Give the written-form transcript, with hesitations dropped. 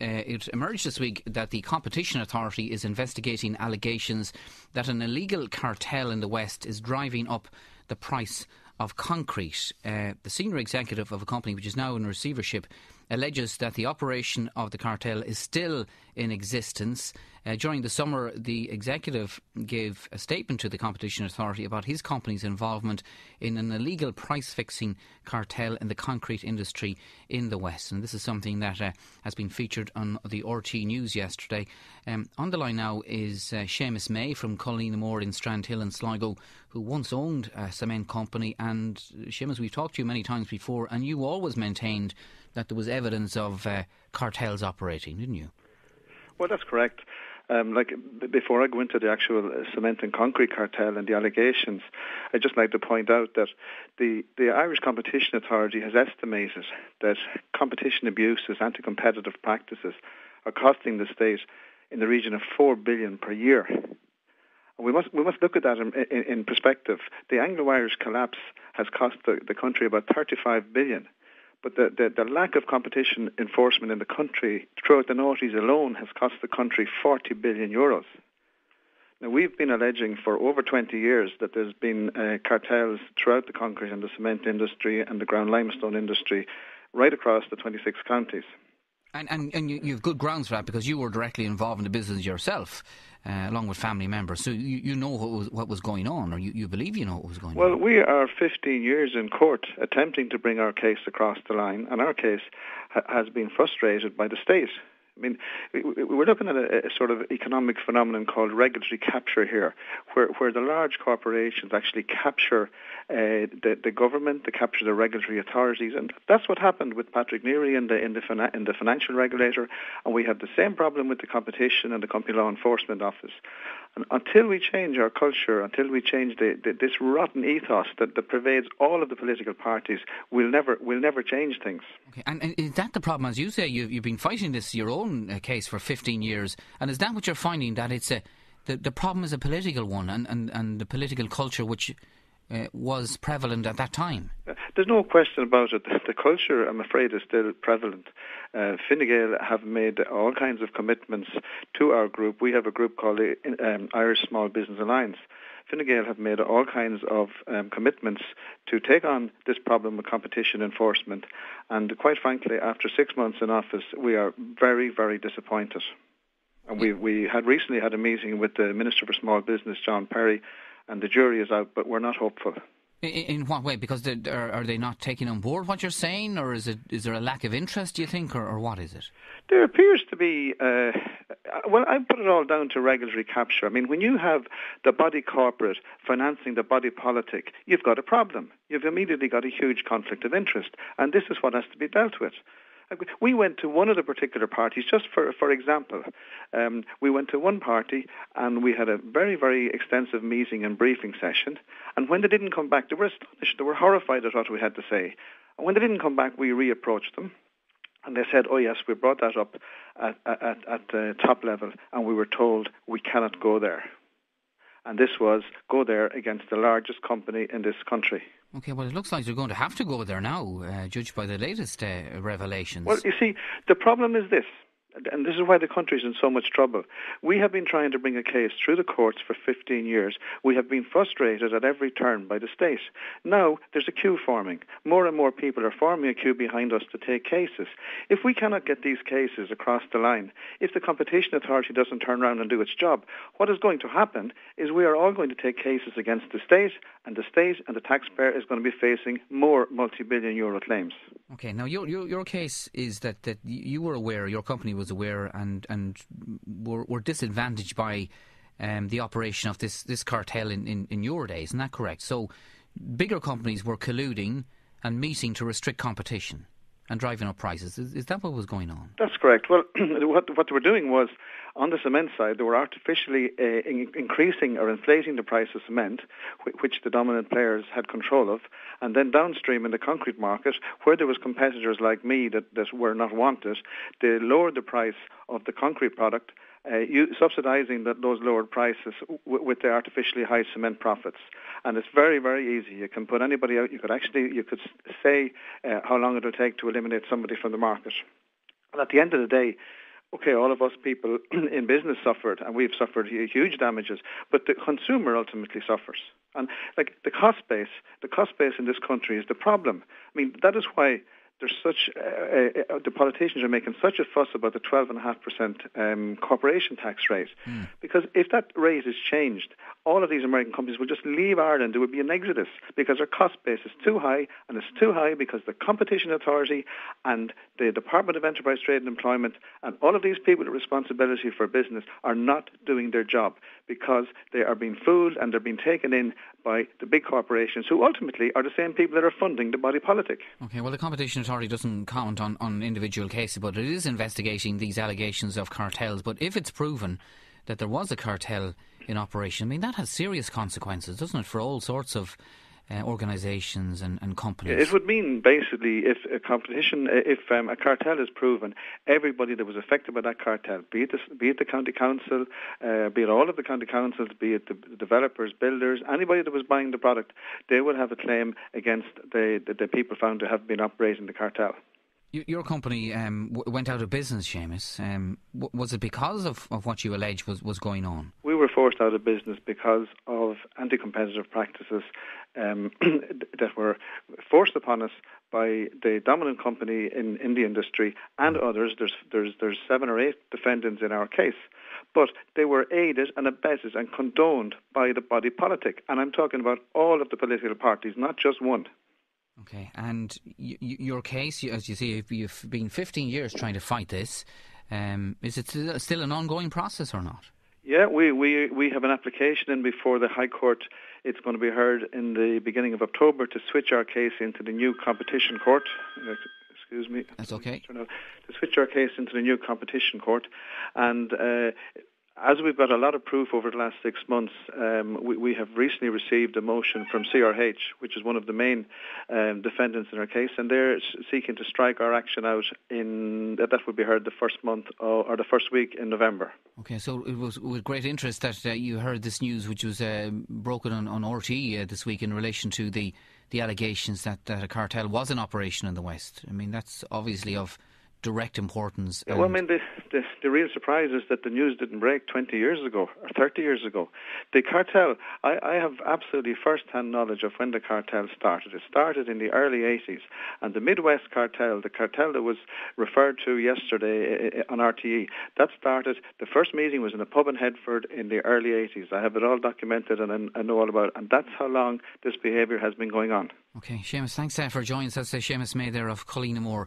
It emerged this week that the Competition Authority is investigating allegations that an illegal cartel in the West is driving up the price of concrete. The senior executive of a company which is now in receivership alleges that the operation of the cartel is still in existence. During the summer, the executive gave a statement to the Competition Authority about his company's involvement in an illegal price-fixing cartel in the concrete industry in the West. And this is something that has been featured on the RT News yesterday. On the line now is Seamus May from Cullinamore in Strandhill and Sligo, who once owned a cement company. And Seamus, we've talked to you many times before, and you always maintained that there was evidence of cartels operating, didn't you? Well, that's correct. Before I go into the actual cement and concrete cartel and the allegations, I'd just like to point out that the Irish Competition Authority has estimated that competition abuses, anti-competitive practices are costing the state in the region of $4 billion per year. And we must look at that in perspective. The Anglo-Irish collapse has cost the country about $35 billion. But the lack of competition enforcement in the country throughout the noughties alone has cost the country €40 billion. Now, we've been alleging for over 20 years that there's been cartels throughout the concrete and the cement industry and the ground limestone industry right across the 26 counties. And you've good grounds for that because you were directly involved in the business yourself, along with family members. So you know what was going on, or you believe you know what was going on. Well, we are 15 years in court attempting to bring our case across the line, and our case has been frustrated by the state. I mean, we're looking at a sort of economic phenomenon called regulatory capture here, where the large corporations actually capture the government, they capture the regulatory authorities, and that's what happened with Patrick Neary in the financial regulator, and we have the same problem with the Competition and the Company Law Enforcement Office. And until we change our culture, until we change this rotten ethos that pervades all of the political parties, we'll never change things. Okay, and is that the problem? As you say, you've been fighting this your own case for 15 years, and is that what you're finding, that it's the problem is a political one, and the political culture which was prevalent at that time? There's no question about it. The culture, I'm afraid, is still prevalent. Fine Gael have made all kinds of commitments to our group. We have a group called the Irish Small Business Alliance. Fine Gael have made all kinds of commitments to take on this problem of competition enforcement. And quite frankly, after 6 months in office, we are very, very disappointed. And we had recently had a meeting with the Minister for Small Business, John Perry, and the jury is out, but we're not hopeful. In what way? Because are they not taking on board what you're saying, or is there a lack of interest, do you think, or what is it? There appears to be, I put it all down to regulatory capture. I mean, when you have the body corporate financing the body politic, you've got a problem. You've immediately got a huge conflict of interest, and this is what has to be dealt with. We went to one of the particular parties, just for example. We went to one party and we had a very, very extensive meeting and briefing session. And when they didn't come back, they were astonished. They were horrified at what we had to say. And when they didn't come back, we reapproached them. And they said, oh yes, we brought that up at the top level, and we were told we cannot go there. And this was go there against the largest company in this country. Okay, well, it looks like you're going to have to go there now, judged by the latest revelations. Well, you see, the problem is this, and this is why the country is in so much trouble. We have been trying to bring a case through the courts for 15 years. We have been frustrated at every turn by the state. Now there's a queue forming. More and more people are forming a queue behind us to take cases. If we cannot get these cases across the line, if the Competition Authority doesn't turn around and do its job, what is going to happen is we are all going to take cases against the state and the taxpayer is going to be facing more multi-billion euro claims. Okay, now your case is that you were aware, your company was aware and were disadvantaged by the operation of this cartel in your days, isn't that correct? So bigger companies were colluding and meeting to restrict competition and driving up prices. Is that what was going on? That's correct. Well, what they were doing was, on the cement side, they were artificially increasing or inflating the price of cement, which the dominant players had control of, and then downstream in the concrete market, where there was competitors like me that were not wanted, they lowered the price of the concrete product, subsidising those lowered prices with the artificially high cement profits. And it's very, very easy. You can put anybody out. You could say how long it will take to eliminate somebody from the market. And at the end of the day, okay, all of us people in business suffered, and we've suffered huge damages, but the consumer ultimately suffers. And like the cost base in this country is the problem. I mean, that is why there's such the politicians are making such a fuss about the 12.5% corporation tax rate, because if that rate is changed, all of these American companies will just leave Ireland. There would be an exodus because their cost base is too high, and it's too high because the Competition Authority and the Department of Enterprise, Trade and Employment and all of these people with responsibility for business are not doing their job, because they are being fooled and they're being taken in by the big corporations, who ultimately are the same people that are funding the body politic. Okay, well, the Competition Authority doesn't comment on individual cases, but it is investigating these allegations of cartels. But if it's proven that there was a cartel in operation, I mean, that has serious consequences, doesn't it, for all sorts of organisations and companies? It would mean basically if a cartel is proven, everybody that was affected by that cartel, be it the county council, be it all of the county councils, be it the developers, builders, anybody that was buying the product, they would have a claim against the people found to have been operating the cartel. Your company went out of business, Seamus. Was it because of what you allege was going on? We were forced out of business because of anti-competitive practices that were forced upon us by the dominant company in the industry and others. There's 7 or 8 defendants in our case, but they were aided and abetted and condoned by the body politic, and I'm talking about all of the political parties, not just one. Okay, and your case, as you see, you've been 15 years trying to fight this. Is it still an ongoing process or not? Yeah, we have an application in before the High Court. It's going to be heard in the beginning of October to switch our case into the new competition court. Excuse me. That's okay. To switch our case into the new competition court. And as we've got a lot of proof over the last 6 months, we have recently received a motion from CRH, which is one of the main defendants in our case, and they're seeking to strike our action out that will be heard the first month or the first week in November. Okay, so it was with great interest that you heard this news, which was broken on RTE this week in relation to the allegations that a cartel was in operation in the West. I mean, that's obviously of direct importance. Yeah, well, I mean, the real surprise is that the news didn't break 20 years ago or 30 years ago. The cartel, I have absolutely first-hand knowledge of when the cartel started. It started in the early 80s, and the Midwest cartel, the cartel that was referred to yesterday on RTE, that started, the first meeting was in a pub in Headford in the early 80s. I have it all documented and I know all about it, and that's how long this behaviour has been going on. Okay, Seamus, thanks for joining us. That's Seamus May there of Cullinamore